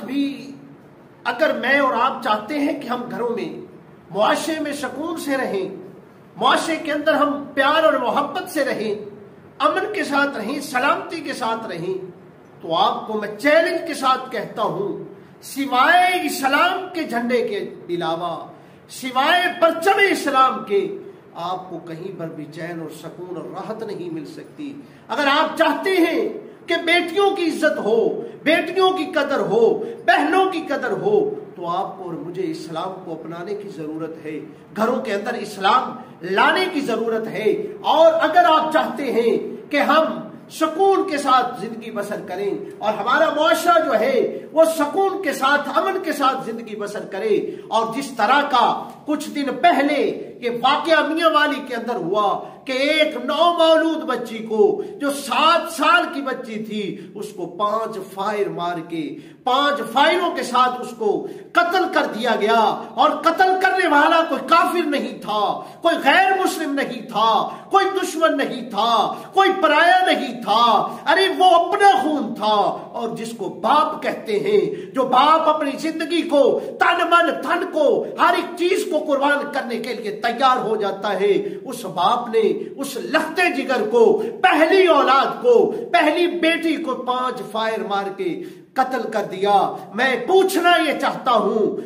بھی اگر میں اور آپ چاہتے ہیں کہ ہم گھروں میں معاشرے میں سکون سے رہیں، معاشرے کے اندر ہم پیار اور محبت سے رہیں، امن کے ساتھ رہیں، سلامتی کے ساتھ رہیں، تو آپ کو میں چیلنج کے ساتھ کہتا ہوں، سوائے اسلام کے جھنڈے کے علاوہ، سوائے پرچم اسلام کے، آپ کو کہیں پر بھی چین اور سکون اور راحت نہیں مل سکتی۔ اگر آپ چاہتے ہیں کہ بیٹیوں کی عزت ہو، بیٹیوں کی قدر ہو، بہنوں کی قدر ہو، تو آپ کو اور مجھے اسلام کو اپنانے کی ضرورت ہے، گھروں کے اندر اسلام لانے کی ضرورت ہے۔ اور اگر آپ چاہتے ہیں کہ ہم سکون کے ساتھ زندگی بسر کریں اور ہمارا معاشرہ جو ہے وہ سکون کے ساتھ، امن کے ساتھ زندگی بسر کرے، اور جس طرح کا کچھ دن پہلے یہ واقعہ میاں والی کے اندر ہوا کہ ایک نو مولود بچی کو جو 7 سال کی بچی تھی، اس کو 5 فائر مار کے، 5 فائروں کے ساتھ اس کو قتل کر دیا گیا، اور قتل کرنے والا کوئی کافر نہیں تھا، کوئی غیر مسلم نہیں تھا، کوئی دشمن نہیں تھا، کوئی پرایا نہیں تھا، ارے وہ اپنا خون تھا۔ اور جس کو باپ کہتے ہیں، جو باپ اپنی زندگی کو، تن من دھن کو، ہر ایک چیز کو قربان کرنے کے لیے تیار ہو جاتا ہے، اس باپ نے اس لختے جگر کو، پہلی اولاد کو، پہلی بیٹی کو 5 فائر مار کے قتل کر دیا۔ میں پوچھنا یہ چاہتا ہوں،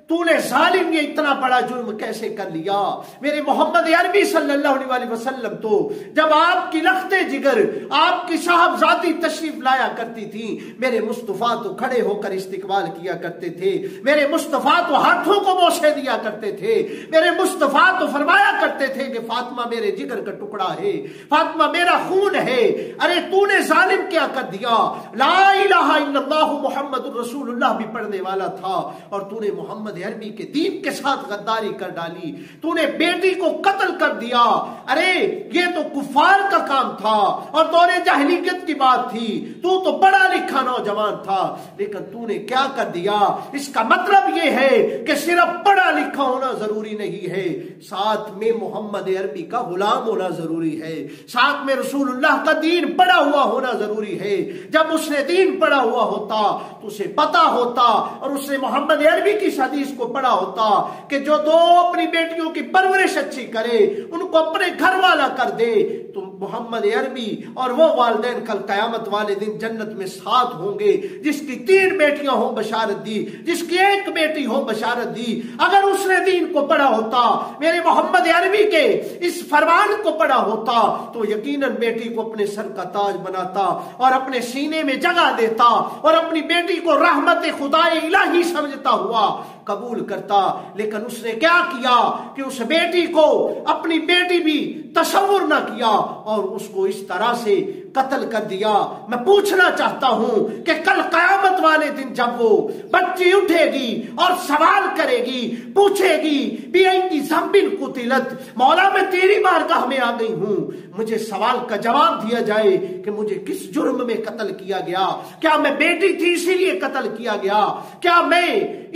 تو نے ظالم یہ اتنا بڑا جرم کیسے کر لیا؟ میرے محمد عربی صلی اللہ علیہ وسلم تو جب آپ کی لختے جگر، آپ کی صاحبزادی تشریف لایا کرتی تھی، میرے مصطفیٰ تو کھڑے ہو کر استقبال کیا کرتے تھے، میرے مصطفیٰ تو ہاتھوں کو بوسے دیا کرتے تھے، میرے مصطفیٰ تو فرمایا کرتے تھے کہ فاطمہ میرے جگر کا ٹکڑا ہے، فاطمہ میرا خون ہے۔ ارے تو نے ظالم کیا کر دیا؟ لا الہ الا اللہ محمد الرسول اللہ بھی پڑھنے والا تھا، اور تو نے محمد عربی کے دین کے ساتھ غداری کر ڈالی، تو نے بیٹی کو قتل کر دیا۔ ارے یہ تو کفار کا کام تھا اور دور جاہلیت کی بات تھی، تو پڑھا لکھا نوجوان تھا، لیکن تو نے کیا کر دیا؟ اس کا مطلب یہ ہے کہ صرف پڑھا لکھا ہونا ضروری نہیں ہے، ساتھ میں محمد عربی کا غلام ہونا ضروری ہے، ساتھ میں رسول اللہ کا دین پڑھا ہوا ہونا ضروری ہے۔ جب اس نے دین پڑھا ہوا ہوتا تو اسے پتا ہوتا، اور اس نے محمد عربی کی حدیث کو پڑھا ہوتا کہ جو دو اپنی بیٹیوں کی پرورش اچھی کرے، ان کو اپنے گھر والا کر دے، تو محمد عربی اور وہ والدین کل قیامت والے دن جنت میں ساتھ ہوں گے۔ جس کی 3 بیٹیاں ہوں بشارت دی، جس کی 1 بیٹی ہو بشارت دی۔ اگر اس نے دین کو پڑھا ہوتا، میرے محمد عربی کے اس فرمان کو پڑھا ہوتا، تو یقیناً بیٹی کو اپنے سر کا تاج بناتا اور اپنے سینے میں جگہ دیتا، اور اپنی بیٹی کو رحمت خدا الہی سمجھتا ہوا قبول کرتا۔ لیکن اس نے کیا کیا کہ اس بیٹی کو اپنی بیٹی بھی تصور نہ کیا اور اس کو اس طرح سے قتل کر دیا۔ میں پوچھنا چاہتا ہوں کہ کل قیامت والے دن جب وہ بچی اٹھے گی اور سوال کرے گی، پوچھے گی بِأَيِّ ذَنبٍ قُتِلَتْ، مولا میں تیری بارگاہ میں آ گئی ہوں، مجھے سوال کا جواب دیا جائے کہ مجھے کس جرم میں قتل کیا گیا؟ کیا میں بیٹی تھی اسی لیے قتل کیا گیا؟ کیا میں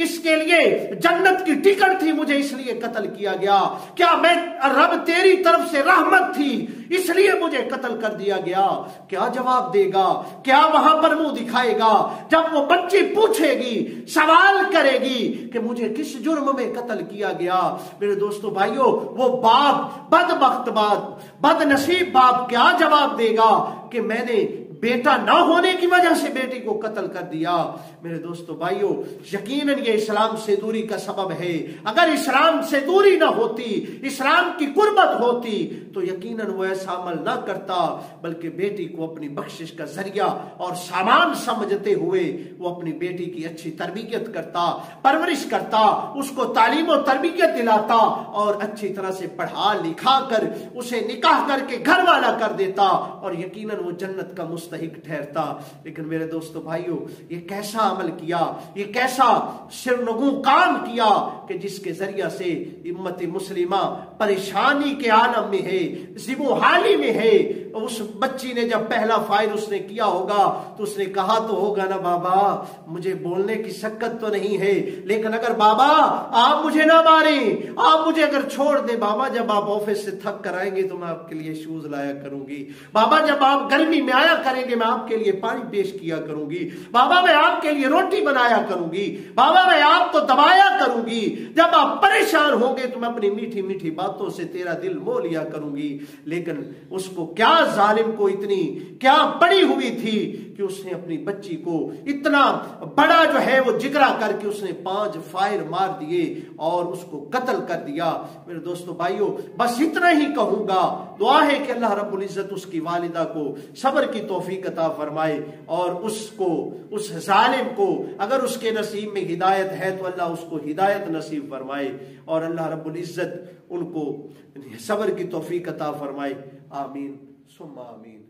اس کے لیے جنت کی ٹکٹ تھی مجھے اس لیے قتل کیا گیا؟ کیا میں رب تیری طرف سے رحمت تھی اس لیے مجھے قتل کر دیا گیا؟ کیا جواب دے گا؟ کیا وہاں پر منہ دکھائے گا جب وہ بچی پوچھے گی، سوال کرے گی کہ مجھے کس جرم میں قتل کیا گیا؟ میرے دوستو بھائیو، وہ باپ، بدبخت باپ، بد نصیب باپ کیا جواب دے گا کہ میں نے بیٹا نہ ہونے کی وجہ سے بیٹی کو قتل کر دیا؟ میرے دوستو بھائیو، یقیناً یہ اسلام سے دوری کا سبب ہے۔ اگر اسلام سے دوری نہ ہوتی، اسلام کی قربت ہوتی، تو یقیناً وہ ایسا عمل نہ کرتا، بلکہ بیٹی کو اپنی بخشش کا ذریعہ اور سامان سمجھتے ہوئے وہ اپنی بیٹی کی اچھی تربیت کرتا، پرورش کرتا، اس کو تعلیم و تربیت دلاتا، اور اچھی طرح سے پڑھا لکھا کر اسے نکاح کر کے گھر والا کر دیتا، اور یقیناً وہ جنت کا مستحق ٹھہرتا۔ لیکن میرے دوستو بھائیو، یہ کیسا عمل کیا، یہ کیسا سرنگوں کام کیا کہ جس کے ذریعہ سے امت مسلمہ پریشانی کے عالم میں ہے، زبو حالی میں ہے، اس بچی نے جب پہلا فائر اس نے کیا ہوگا تو اس نے کہا تو ہوگا نا بابا مجھے بولنے کی شکت تو نہیں ہے، لیکن اگر بابا آپ مجھے نہ ماریں، آپ مجھے اگر چھوڑ دیں بابا، جب آپ آفس سے تھک کر آئیں گے تو میں آپ کے لیے شوز لایا کروں گی، بابا جب آپ گرمی میں آیا کریں گے میں آپ کے لیے پانی پیش کیا کروں گی، بابا میں آپ کے لیے روٹی بنایا کروں گی، بابا میں آپ کو دبایا کروں گی، جب آپ پریشان ہوں گے تو میں اپنی میٹھی میٹھی باتوں سے تیرا دل مو لیا کروں گی۔ لیکن اس کو کیا، ظالم کو اتنی کیا بڑی ہوئی تھی کہ اس نے اپنی بچی کو اتنا بڑا جو ہے وہ جگرا کر کے اس نے 5 فائر مار دیے اور اس کو قتل کر دیا۔ میرے دوستو بھائیو، بس اتنا ہی کہوں گا، دعا ہے کہ اللہ رب العزت اس کی والدہ کو صبر کی توفیق عطا فرمائے، اور اس ظالم کو اگر اس کے نصیب میں ہدایت ہے تو اللہ اس کو ہدایت نصیب فرمائے، اور اللہ رب العزت ان کو صبر کی توفیق عطا فرمائے۔ آمین ثم آمین۔